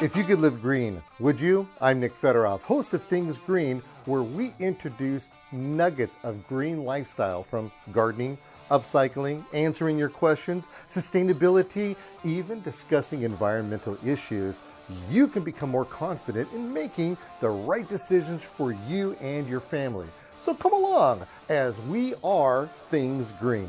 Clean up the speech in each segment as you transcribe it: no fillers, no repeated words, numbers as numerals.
If you could live green, would you? I'm Nick Fedorov, host of Things Green, where we introduce nuggets of green lifestyle from gardening, upcycling, answering your questions, sustainability, even discussing environmental issues. You can become more confident in making the right decisions for you and your family. So come along as we are Things Green.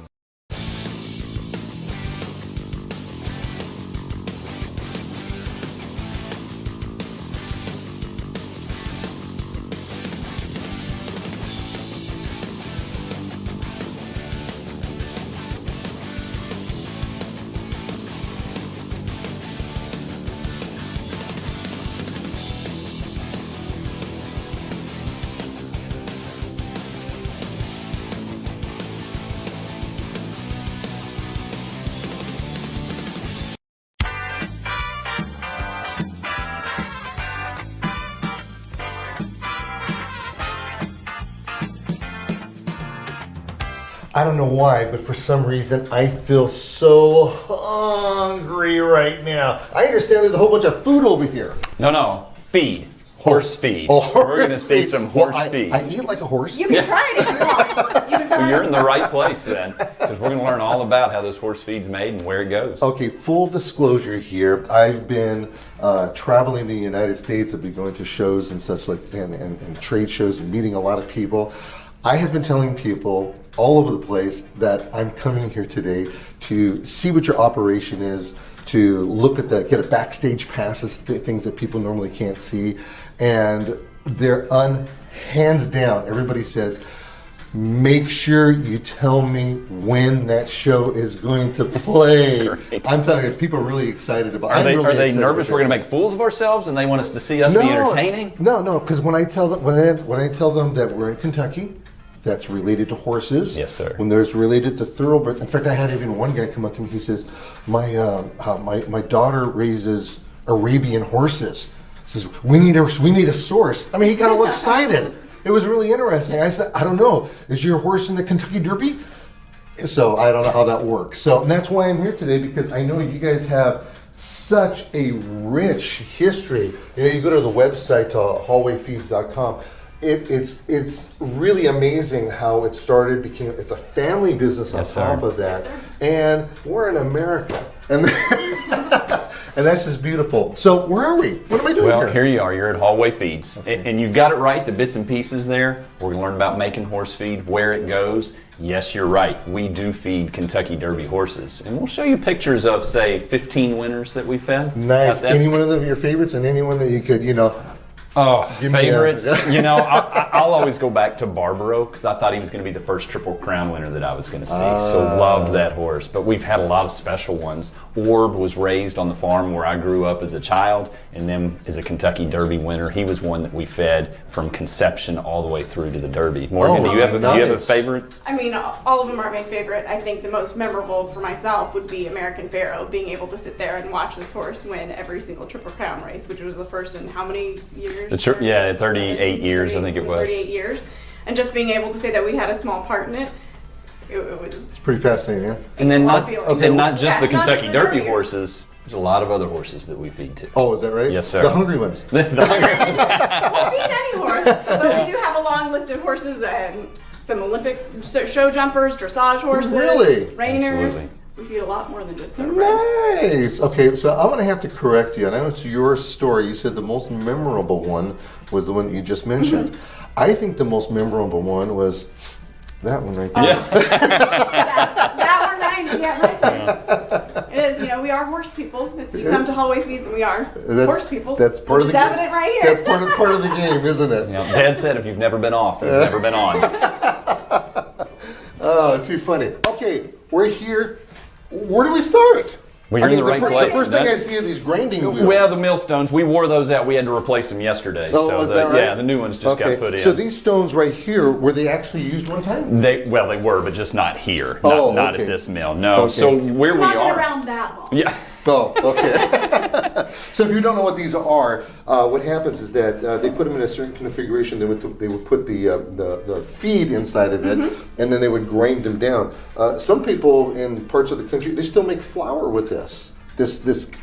I don't know why, but for some reason I feel so hungry right now. I understand there's a whole bunch of food over here. No, feed. Horse feed. Oh, horse We're going to see feed. some horse Well, feed. I eat like a horse. You can try it if you want. You can try Well, you're it. in the right place then, because we're going to learn all about how this horse feed's made and where it goes. Okay, full disclosure here. I've been traveling the United States. I've been going to shows and such like, and trade shows and meeting a lot of people. I have been telling people all over the place that I'm coming here today to see what your operation is, to look at get a backstage passes, things that people normally can't see, and they're hands down. Everybody says, make sure you tell me when that show is going to play. Great. I'm telling you, people are really excited about. Are they excited nervous about we're going to this. make fools of ourselves and they want us to see us be entertaining? No, because when I tell them when I tell them that we're in Kentucky, that's related to horses. Yes, sir. When there's related to thoroughbreds. In fact, I had even one guy come up to me. He says, "My daughter raises Arabian horses." He says, "We need a source." I mean, he got all excited. It was really interesting. I said, "I don't know. Is your horse in the Kentucky Derby?" So I don't know how that works. So and that's why I'm here today, because I know you guys have such a rich history. You know, you go to the website hallwayfeeds.com. It's really amazing how it started. It's a family business on Yes, top sir. of that, Yes, sir. and we're in America, and and that's just beautiful. So where are we? What am I doing Well, here? here you are. You're at Hallway Feeds. And you've got it right, the bits and pieces there. We're going to learn about making horse feed, where it goes. Yes, you're right. We do feed Kentucky Derby horses. And we'll show you pictures of, say, 15 winners that we fed. Nice. How's that? Any one of your favorites, and anyone that you could, Oh, Give me a- favorites. I'll always go back to Barbaro because I thought he was going to be the first Triple Crown winner that I was going to see. So loved that horse. But we've had a lot of special ones. Orb was raised on the farm where I grew up as a child, and then is a Kentucky Derby winner. He was one that we fed from conception all the way through to the Derby. Morgan, do you have a nice. favorite? I mean, all of them are my favorite. I think the most memorable for myself would be American Pharoah, being able to sit there and watch this horse win every single Triple Crown race, which was the first in how many years? Yeah, 38 years, I think it was. 38 years. And just being able to say that we had a small part in it, it was it's pretty fascinating. Yeah. And then not, Okay. and not just the Yeah, not Kentucky just the Derby Derby. horses. There's a lot of other horses that we feed too. Oh, is that right? Yes, sir. The hungry ones. The hungry ones. we'll feed any horse, but we do have a long list of horses and some Olympic show jumpers, dressage horses, Really? reiners. Absolutely. We feed a lot more than just thoroughbreds. Nice. Okay, so I'm going to have to correct you. I know it's your story. You said the most memorable one was the one that you just mentioned. I think the most memorable one was that one right there. That one, right? Yeah, right. It is. We are horse people. You come to Hallway Feeds, and we are horse people. That's part which of is the game. evident right here. That's part of the game, isn't it? Dad said if you've never been off, you've never been on. Oh, too funny. Okay, we're here. Where do we start? Well, you're in the right place. The first thing I see are these grinding wheels. Well, the millstones, we wore those out. We had to replace them yesterday. Oh, is that right? Yeah, the new ones just got put in. So these stones right here, were they actually used one time? They were, but just not here. Oh, Not okay. at this mill. No. Okay. So where we We've not been are. around that long. Yeah. Oh, okay. So if you don't know what these are, what happens is that they put them in a certain configuration. They would put the feed inside of it, and then they would grind them down. Some people in parts of the country, they still make flour with this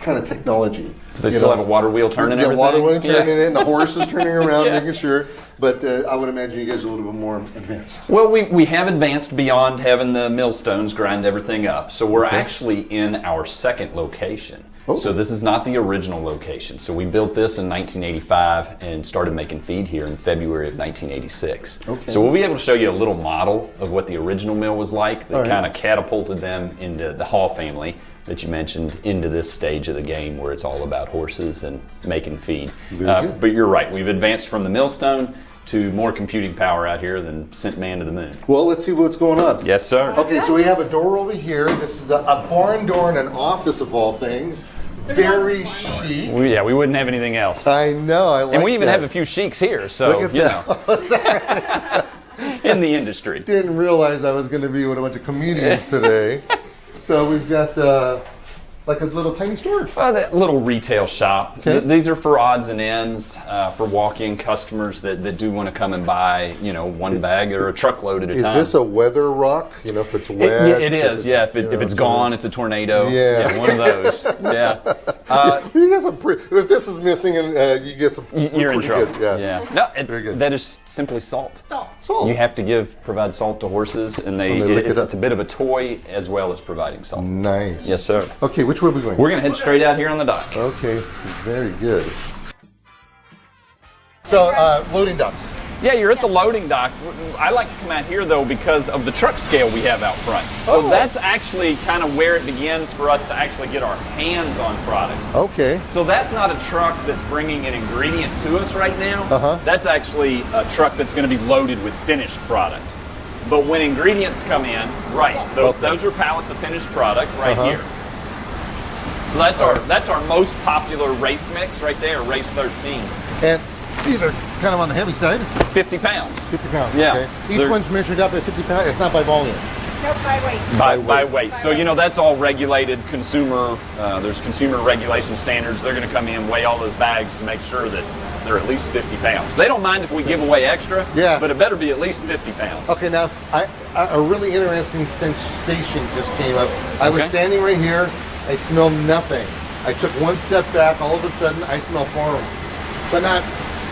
kind of technology. Do they still have a water wheel turning the everything? water wheel turning Yeah. and the horse is turning around, Yeah. making sure. But I would imagine you guys are a little bit more advanced. Well, we have advanced beyond having the millstones grind everything up. So we're actually in our second location. Oh. So this is not the original location. So we built this in 1985 and started making feed here in February of 1986. Okay. So we'll be able to show you a little model of what the original mill was like that All right. kind of catapulted them into the Hall family that you mentioned into this stage of the game where it's all about horses and making feed. Very good. But you're right. We've advanced from the millstone to more computing power out here than sent man to the moon. Well, let's see what's going on. Yes, sir. Okay, so we have a door over here. This is a barn door and an office of all things. Very chic. We wouldn't have anything else. I know. I like And we even that. have a few sheiks here, so Look at you that. know, in the industry. Didn't realize I was going to be with a bunch of comedians today. So we've got like a little tiny store. Well, that little retail shop. Okay. These are for odds and ends, for walk-in customers that do want to come and buy, one bag or a truckload at a Is time. this a weather rock? If it's It- wet. yeah, it is. Yeah, if it's gone, it's a tornado. Yeah. One of those. Yeah. You get some if this is missing, and you get some. You're in pretty trouble. good, yeah. No, Very good. that is simply salt. Salt. You have to provide salt to horses, and they lick it up. it's a bit of a toy as well as providing salt. Nice. Yes, sir. Okay, which way are we going? We're going to head straight out here on the dock. Okay, very good. So, loading docks. Yeah, you're at the loading dock. I like to come out here, though, because of the truck scale we have out front. So that's actually kind of where it begins for us to actually get our hands on products. Okay. So that's not a truck that's bringing an ingredient to us right now. Uh-huh. That's actually a truck that's going to be loaded with finished product. But when ingredients come in, those are pallets of finished product right here. So that's our most popular race mix right there, Race 13. And these are kind of on the heavy side. 50 pounds. 50 pounds. Yeah. Okay. Each They're- one's measured up at 50 pounds. It's not by volume. Nope, by weight. By weight. So, that's all regulated consumer, there's consumer regulation standards. They're going to come in, weigh all those bags to make sure that they're at least 50 pounds. They don't mind if we give away extra, Yeah. but it better be at least 50 pounds. Okay, now a really interesting sensation just came up. I was Okay. standing right here. I smelled nothing. I took one step back. All of a sudden, I smell farm, but not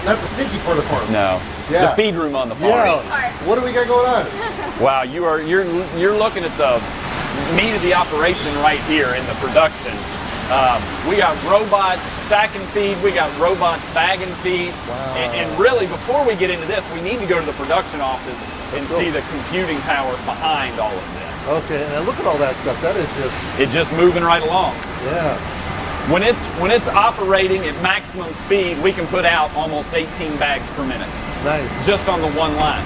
the stinky part of farm. No. Yeah. The feed room on the farm. Yeah. What do we got going on? Wow, you're looking at the meat of the operation right here in the production. We got robots stacking feed. We got robots bagging feed. Wow. And really, before we get into this, we need to go to the production office and see the computing power behind all of this. Okay, and look at all that stuff. That is just It's just moving right along. yeah. When it's operating at maximum speed, we can put out almost 18 bags per minute, Nice. just on the one line.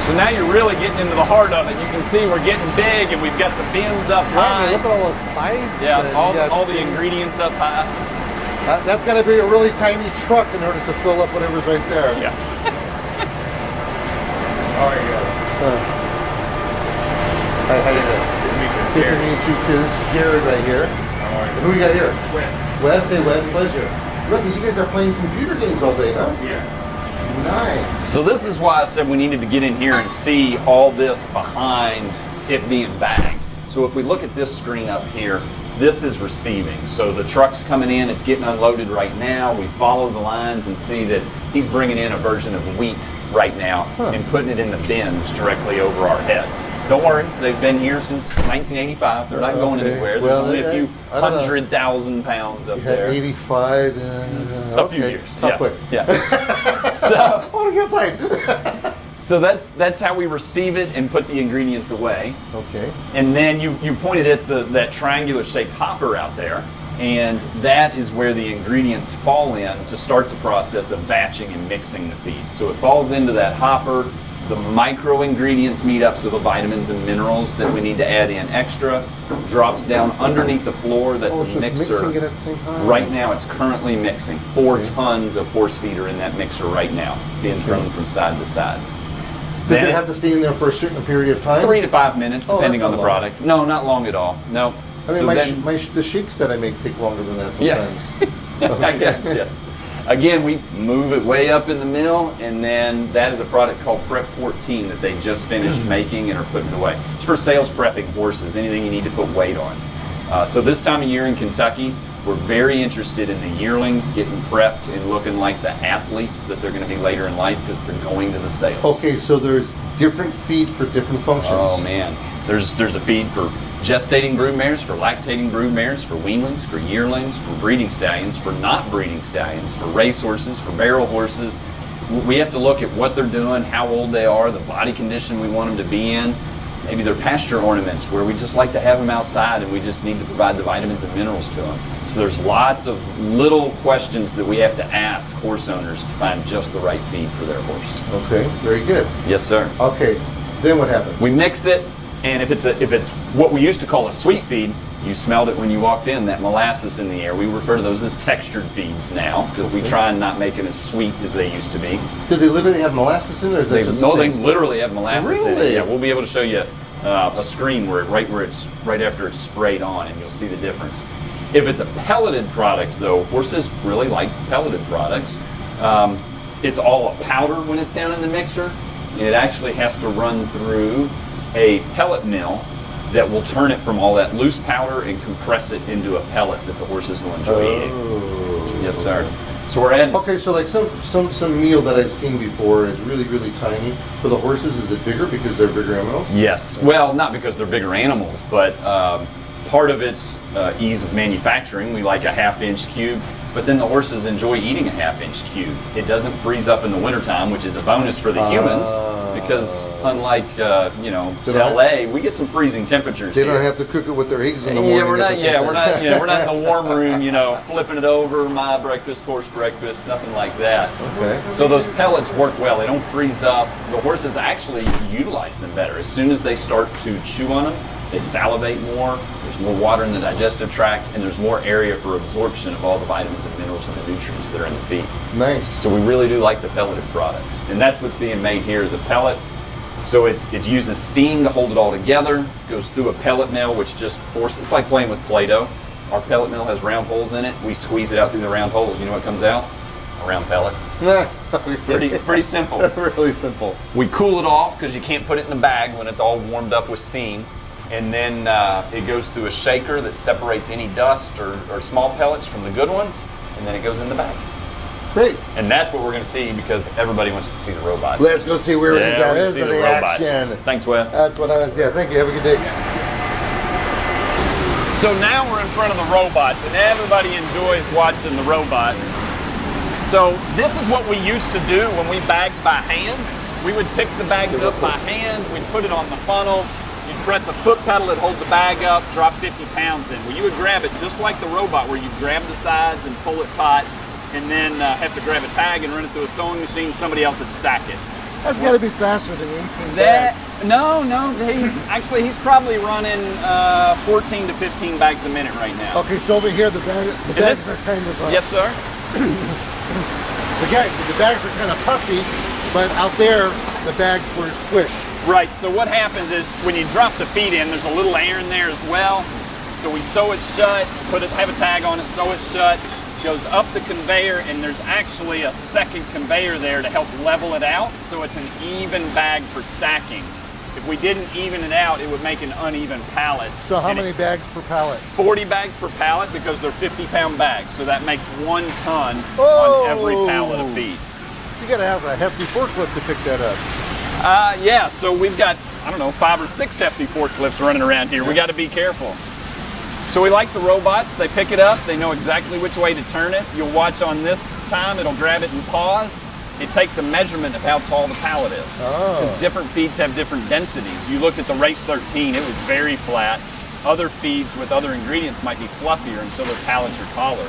So now you're really getting into the heart of it. You can see we're getting big, and we've got the bins up Right, high. look at all those pipes. Yeah, and you got all the things. ingredients up high. That's got to be a really tiny truck in order to fill up whatever's right there. Yeah. How are you? How you doing? Good to meet you too. This is Jared right here. How are you? Who we got here? West. Wes. Hey, Wes. Pleasure. Look, you guys are playing computer games all day, huh? Yes. Nice. So this is why I said we needed to get in here and see all this behind it being bagged. So if we look at this screen up here, this is receiving. So the truck's coming in, it's getting unloaded right now. We follow the lines and see that he's bringing in a version of wheat right now and putting it in the bins directly over our heads. Don't worry, they've been here since 1985. They're not going Okay. anywhere. There's Well, only a few I don't know. 100,000 pounds up You had there. 85. A few years. Top yeah. quick. Yeah. So I want to get outside. So that's how we receive it and put the ingredients away. Okay. And then you pointed at that triangular shaped hopper out there, and that is where the ingredients fall in to start the process of batching and mixing the feed. So it falls into that hopper, the micro ingredients meet up, so the vitamins and minerals that we need to add in extra, drops down underneath the floor. That's Oh, a so it's mixer. mixing it at the same time. Right now it's currently mixing. 4 Okay. tons of horse feed are in that mixer right now, being thrown from side to side. Does it have to stay in there for a certain period of time? 3 to 5 minutes, Oh, depending that's on the not long. product. No, not long at all. No. I mean, So the shakes that I make take longer than that Yeah. sometimes. I guess, yeah. Again, we move it way up in the mill, and then that is a product called Prep 14 that they just finished making and are putting it away. It's for sales prepping horses, anything you need to put weight on. So this time of year in Kentucky, we're very interested in the yearlings getting prepped and looking like the athletes that they're going to be later in life because they're going to the sales. Okay, so there's different feed for different functions. Oh man, there's a feed for gestating brood mares, for lactating brood mares, for weanlings, for yearlings, for breeding stallions, for not breeding stallions, for race horses, for barrel horses. We have to look at what they're doing, how old they are, the body condition we want them to be in. Maybe they're pasture ornaments where we just like to have them outside and we just need to provide the vitamins and minerals to them. So there's lots of little questions that we have to ask horse owners to find just the right feed for their horse. Okay, very good. Yes, sir. Okay, then what happens? We mix it, and if it's what we used to call a sweet feed, you smelled it when you walked in, that molasses in the air. We refer to those as textured feeds now because we try and not make them as sweet as they used to be. Do they literally have molasses in it, or is that just No, the they same? literally have molasses in it. Really? Yeah, we'll be able to show you a screen where it's right after it's sprayed on, and you'll see the difference. If it's a pelleted product, though, horses really like pelleted products. It's all a powder when it's down in the mixer. It actually has to run through a pellet mill that will turn it from all that loose powder and compress it into a pellet that the horses will enjoy eating. Oh. Yes, sir. So we're adding. Okay, so like some meal that I've seen before is really, really tiny. For the horses, is it bigger because they're bigger animals? Yes. Well, not because they're bigger animals, but part of it's ease of manufacturing. We like a 1/2 inch cube, but then the horses enjoy eating a 1/2 inch cube. It doesn't freeze up in the wintertime, which is a bonus for the humans because unlike LA, we get some freezing temperatures They here. don't have to cook it with their eggs in the morning. Yeah, we're at not. the same Yeah, time. we're not. We're not in the warm room. Flipping it over, my breakfast, horse breakfast, nothing like that. Okay. So those pellets work well. They don't freeze up. The horses actually utilize them better. As soon as they start to chew on them, they salivate more. There's more water in the digestive tract, and there's more area for absorption of all the vitamins and minerals and the nutrients that are in the feed. Nice. So we really do like the pelleted products, and that's what's being made here is a pellet. So it uses steam to hold it all together. Goes through a pellet mill, which just forces. It's like playing with Play-Doh. Our pellet mill has round holes in it. We squeeze it out through the round holes. You know what comes out? A round pellet. Pretty simple. Really simple. We cool it off because you can't put it in a bag when it's all warmed up with steam. And then it goes through a shaker that separates any dust or small pellets from the good ones, and then it goes in the bag. Great. And that's what we're going to see because everybody wants to see the robots. Let's go see where Yeah, these we're gonna guys see are the in robots. action. Thanks, Wes. That's what I was. Yeah. Thank you. Have a good day. So now we're in front of the robots, and everybody enjoys watching the robots. So this is what we used to do when we bagged by hand. We would pick the bags up by hand, we'd put it on the funnel, you'd press a foot pedal that holds the bag up, drop 50 pounds in. Well, you would grab it just like the robot where you grab the sides and pull it taut, and then have to grab a tag and run it through a sewing machine, somebody else would stack it. That's got to be faster than 18 That bags. no, he's probably running 14 to 15 bags a minute right now. Okay, so over here the bags this- are kind of Yes, sir. the bags are kind of puffy, but out there the bags were squish. Right, so what happens is when you drop the feed in, there's a little air in there as well. So we sew it shut, have a tag on it, sew it shut, goes up the conveyor, and there's actually a second conveyor there to help level it out so it's an even bag for stacking. If we didn't even it out, it would make an uneven pallet. So how And many bags per pallet? 40 bags per pallet because they're 50-pound bags, so that makes 1 ton Oh! on every pallet of feed. You got to have a hefty forklift to pick that up. Yeah, so we've got, 5 or 6 hefty forklifts running around here. We got to be careful. So we like the robots. They pick it up. They know exactly which way to turn it. You'll watch on this time. It'll grab it and pause. It takes a measurement of how tall the pallet is. Oh. Different feeds have different densities. You looked at the Race 13. It was very flat. Other feeds with other ingredients might be fluffier, and so their pallets are taller.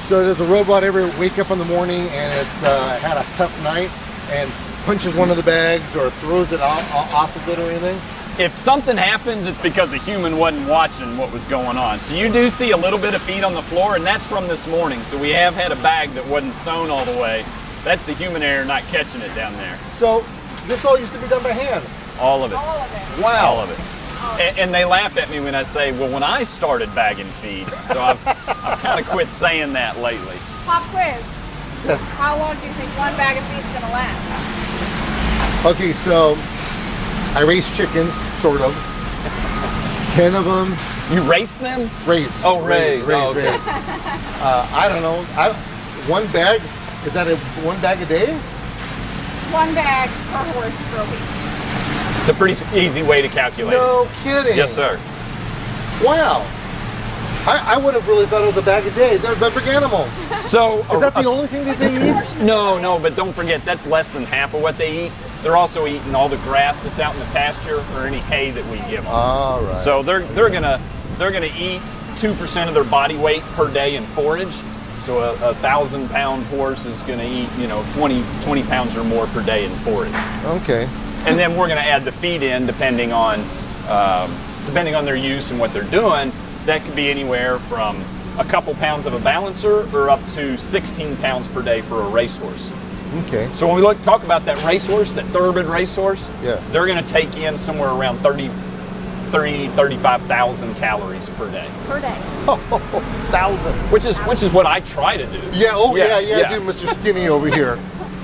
So does the robot ever wake up in the morning and it's had a tough night and punches one of the bags or throws it off of it or anything? If something happens, it's because a human wasn't watching what was going on. So you do see a little bit of feed on the floor, and that's from this morning. So we have had a bag that wasn't sewn all the way. That's the human error not catching it down there. So this all used to be done by hand. All of it. All of it. Wow. All of it. And they laugh at me when I say, well, when I started bagging feed. So I've kind of quit saying that lately. Pop quiz. Yes. How long do you think one bag of feed's gonna last? Okay, so I raise chickens, sort of. 10 of them You race them? raise. Oh, raise. Oh, okay. raise. I don't know. One bag, is that one bag a day? One bag per horse per week. It's a pretty easy way to calculate. No kidding. Yes, sir. Wow. I would have really thought it was a bag a day. They're big animals. So Is that the only thing that they eat? No, but don't forget that's less than half of what they eat. They're also eating all the grass that's out in the pasture or any hay that we give them. All right. So they're gonna eat 2% of their body weight per day in forage. So a 1,000-pound horse is gonna eat 20 pounds or more per day in forage. Okay. And then we're gonna add the feed in depending on their use and what they're doing. That could be anywhere from a couple pounds of a balancer or up to 16 pounds per day for a racehorse. Okay. So when we talk about that racehorse, that thoroughbred racehorse, Yeah. they're going to take in somewhere around 35,000 calories per day, Per day. 1,000. which is what I try to do. Yeah. Oh, yeah. Yeah. Dude, Mr. Skinny over here.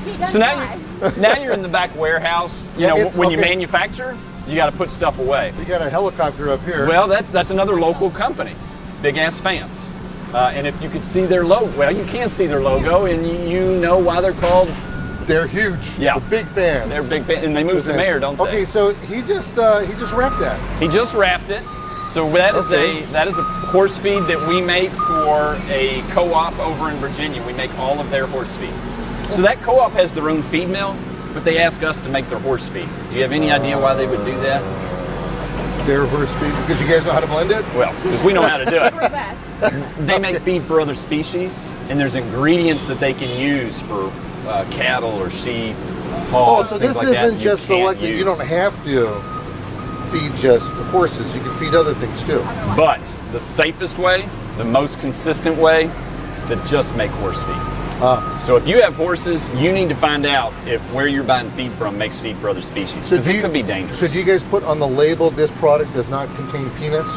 He does So try. now you're in the back warehouse. Yeah, it's when you okay. manufacture, you got to put stuff away. We got a helicopter up here. Well, that's another local company, Big Ass Fans. And if you could see their logo, well, you can see their logo, and you know why they're called. They're huge. Yeah. The big fans. They're big, and they move some air, don't they? Okay, so he just wrapped that. He just wrapped it. So that is Okay. a horse feed that we make for a co-op over in Virginia. We make all of their horse feed. So that co-op has their own feed mill, but they ask us to make their horse feed. Do you have any idea why they would do that? Their horse feed. Because you guys know how to blend it? Well, because we know how to do it. We're the best. They make feed for other species, and there's ingredients that they can use for cattle or sheep, Oh, hogs, so things this like that. isn't just can't selected. You use. don't have to feed just horses. You can feed other things too. But the safest way, the most consistent way, is to just make horse feed. So if you have horses, you need to find out if where you're buying feed from makes feed for other species, because it could be dangerous. So do you guys put on the label this product does not contain peanuts?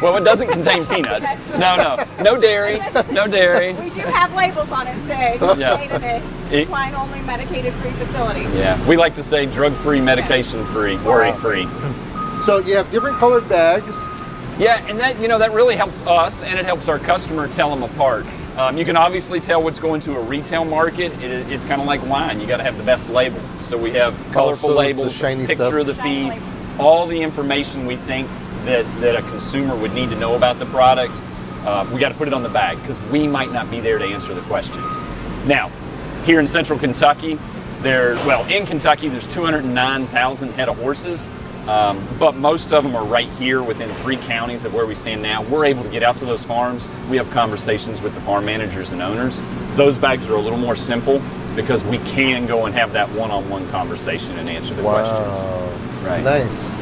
Well, it doesn't contain peanuts. No dairy, no dairy. We do have labels on it saying Yeah. made in a It- equine only medicated free facility. Yeah, we like to say drug-free, medication-free, worry-free. So you have different colored bags. Yeah, and that that really helps us, and it helps our customer tell them apart. You can obviously tell what's going to a retail market. It's kind of like wine; you got to have the best label. So we have colorful so the labels, shiny picture stuff. of the Shiny feed, label. all the information we think that a consumer would need to know about the product. We got to put it on the bag because we might not be there to answer the questions. Now, here in Central Kentucky, in Kentucky, there's 209,000 head of horses. But most of them are right here within 3 counties of where we stand now. We're able to get out to those farms. We have conversations with the farm managers and owners. Those bags are a little more simple because we can go and have that one-on-one conversation and answer the questions. Right. Nice.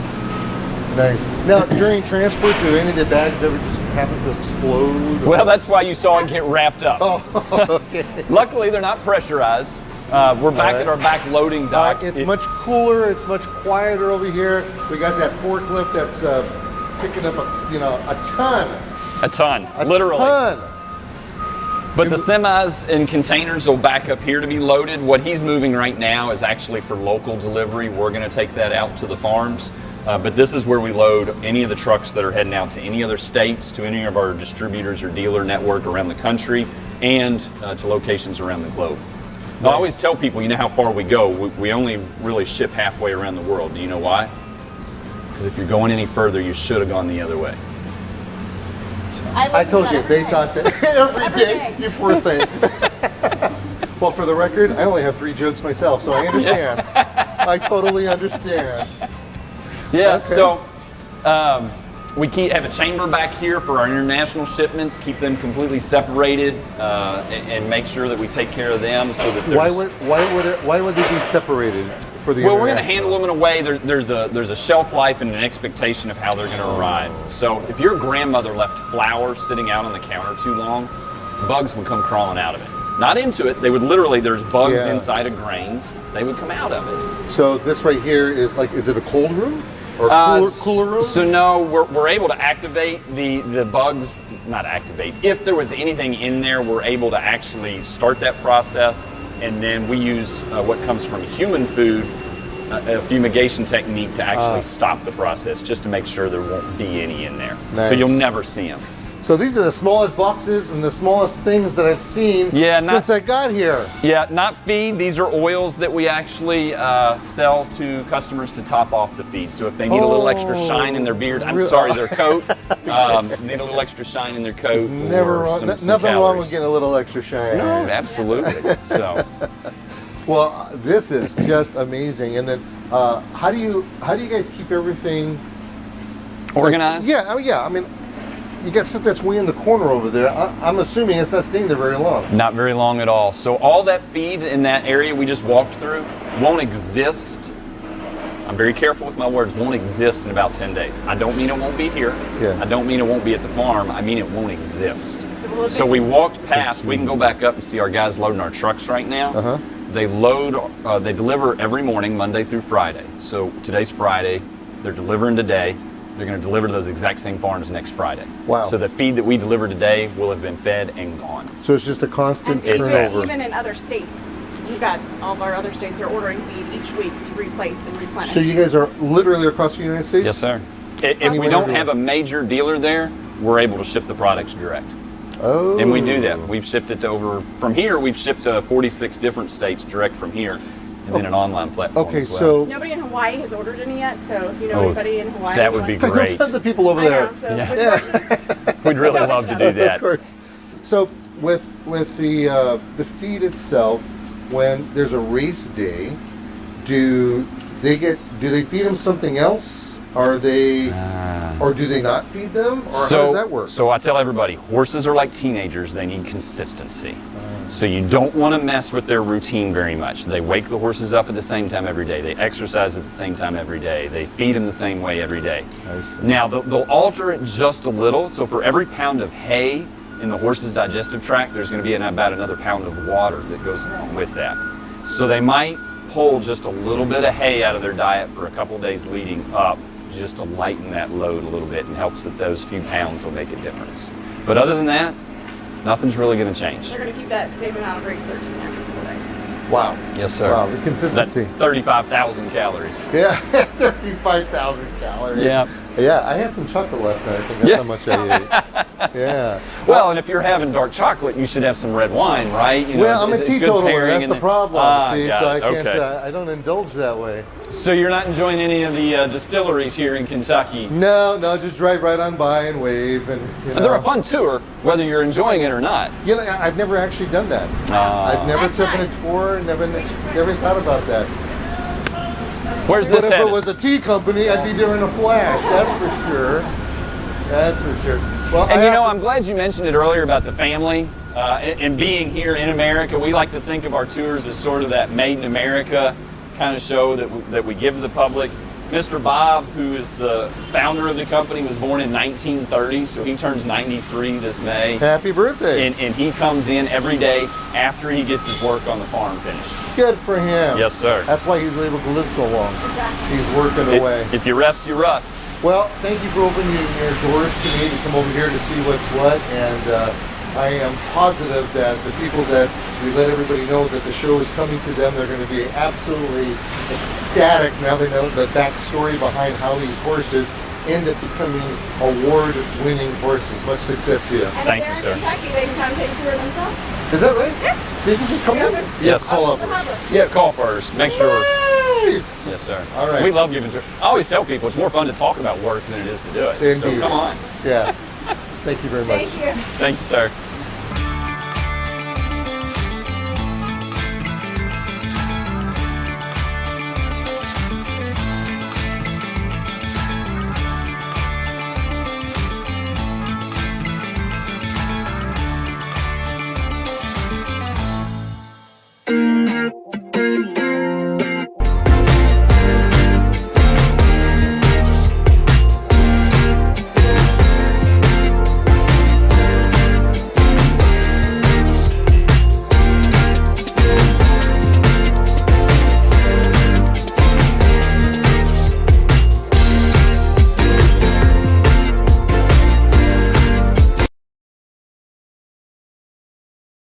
Now, during transport, do any of the bags ever just happen to explode? Well, that's why you saw it get wrapped up. Oh, okay. Luckily, they're not pressurized. We're back at our back loading dock. It's much cooler. It's much quieter over here. We got that forklift that's picking up a ton. a ton, A literally. ton. But the semis and containers will back up here to be loaded. What he's moving right now is actually for local delivery. We're going to take that out to the farms. But this is where we load any of the trucks that are heading out to any other states, to any of our distributors or dealer network around the country, and to locations around the globe. I always tell people, how far we go. We only really ship halfway around the world. Do you know why? Because if you're going any further, you should have gone the other way. I told you, they thought that every day. day. You poor thing. Well, for the record, I only have 3 jokes myself, so I understand. I totally understand. Yeah, Okay. so we have a chamber back here for our international shipments, keep them completely separated, and make sure that we take care of them so that Why would they be separated for the Well, we're going to international? handle them in a way. There's a shelf life and an expectation of how they're going to arrive. So if your grandmother left flour sitting out on the counter too long, bugs would come crawling out of it. not into it. They would literally, there's bugs Yeah. inside of grains. They would come out of it. So this right here is like, is it a cold room or cooler room? So no, we're able to activate the bugs, not activate. If there was anything in there, we're able to actually start that process, and then we use what comes from human food, a fumigation technique to actually stop the process, just to make sure there won't be any in there. Nice. So you'll never see them. So these are the smallest boxes and the smallest things that I've seen since I got here. Yeah, not feed. These are oils that we actually sell to customers to top off the feed. So if they need a little extra shine in their beard, their coat, need a little extra shine in their coat. Never or wrong. some Nothing wrong calories. with getting a little extra shine. No, absolutely. So Well, this is just amazing. And then, how do you guys keep everything organized. I mean, you got stuff that's way in the corner over there. I'm assuming it's not staying there very long. Not very long at all. So all that feed in that area we just walked through won't exist. I'm very careful with my words. Won't exist in about 10 days. I don't mean it won't be here. Yeah. I don't mean it won't be at the farm. I mean it won't exist. So we walked past. We can go back up and see our guys loading our trucks right now. They they deliver every morning, Monday through Friday. So today's Friday. They're delivering today. They're going to deliver to those exact same farms next Friday. Wow. So the feed that we deliver today will have been fed and gone. So it's just a constant And turnover. even in other states, we've got all of our other states are ordering feed each week to replace and replenish. So you guys are literally across the United States? Yes, sir. If we don't have a major dealer there, we're able to ship the products direct. Oh. And we do that. We've shipped it to from here, we've shipped to 46 different states direct from here, and then an online platform Okay, as well. so Nobody in Hawaii has ordered any yet, so if you know Oh, anybody in Hawaii, that would be I know great. tons of people over I there. know, so Yeah. good horses. We'd really love to do Of that. course. So with the feed itself, when there's a race day, do they feed them something else? Are they, or do they not feed them? Or how does that work? So I tell everybody, horses are like teenagers. They need consistency. So you don't want to mess with their routine very much. They wake the horses up at the same time every day. They exercise at the same time every day. They feed them the same way every day. I see. Now, they'll alter it just a little. So for every pound of hay in the horse's digestive tract, there's going to be about another pound of water that goes along with that. So they might pull just a little bit of hay out of their diet for a couple days leading up, just to lighten that load a little bit, and helps that those few pounds will make a difference. But other than that, nothing's really going to change. They're going to keep that same amount of race 13 every single day. Wow. Yes, sir. Wow, the consistency. That's 35,000 calories. Yeah, 35,000 calories. Yeah. Yeah, I had some chocolate last night. I think that's Yeah. how much I ate. Yeah. Well, and if you're having dark chocolate, you should have some red wine, right? You know, Well, I'm a it's good teetotaler. pairing That's and the problem. See, got so I it. can't. Okay. I don't indulge that way. So you're not enjoying any of the distilleries here in Kentucky. No, just drive right on by and wave, and you know. They're a fun tour, whether you're enjoying it or not. You know, I've never actually done that. I've never That's taken nice. a tour. Never thought about that. Where's But this if at? it was a tea company, I'd be there in a flash. That's for sure. That's for sure. Well, And you know, I'm glad you mentioned it earlier about the family and being here in America. We like to think of our tours as sort of that Made in America kind of show that we give to the public. Mr. Bob, who is the founder of the company, was born in 1930, so he turns 93 this May. happy birthday. And he comes in every day after he gets his work on the farm finished. Good for him. Yes, sir. That's why he's able to live so long. Exactly. He's working away. If you rest, you rust. Well, thank you for opening your doors to me to come over here to see what's what, and I am positive that the people that we let everybody know that the show is coming to them, they're going to be absolutely ecstatic now they know the backstory behind how these horses end up becoming award-winning horses. Much success to you. And Thank if you, they're sir. in Kentucky, they can come take a tour themselves. Is that right? Yeah. They can just come in? Yeah. Yes. Call up. The public. Yeah, call first. Make sure. Nice. Yes, sir. All right. We love giving tours. I always tell people it's more fun to talk about work than it is to do it. So Indeed. come on. Yeah. Thank you very much. Thank you. Thank you, sir.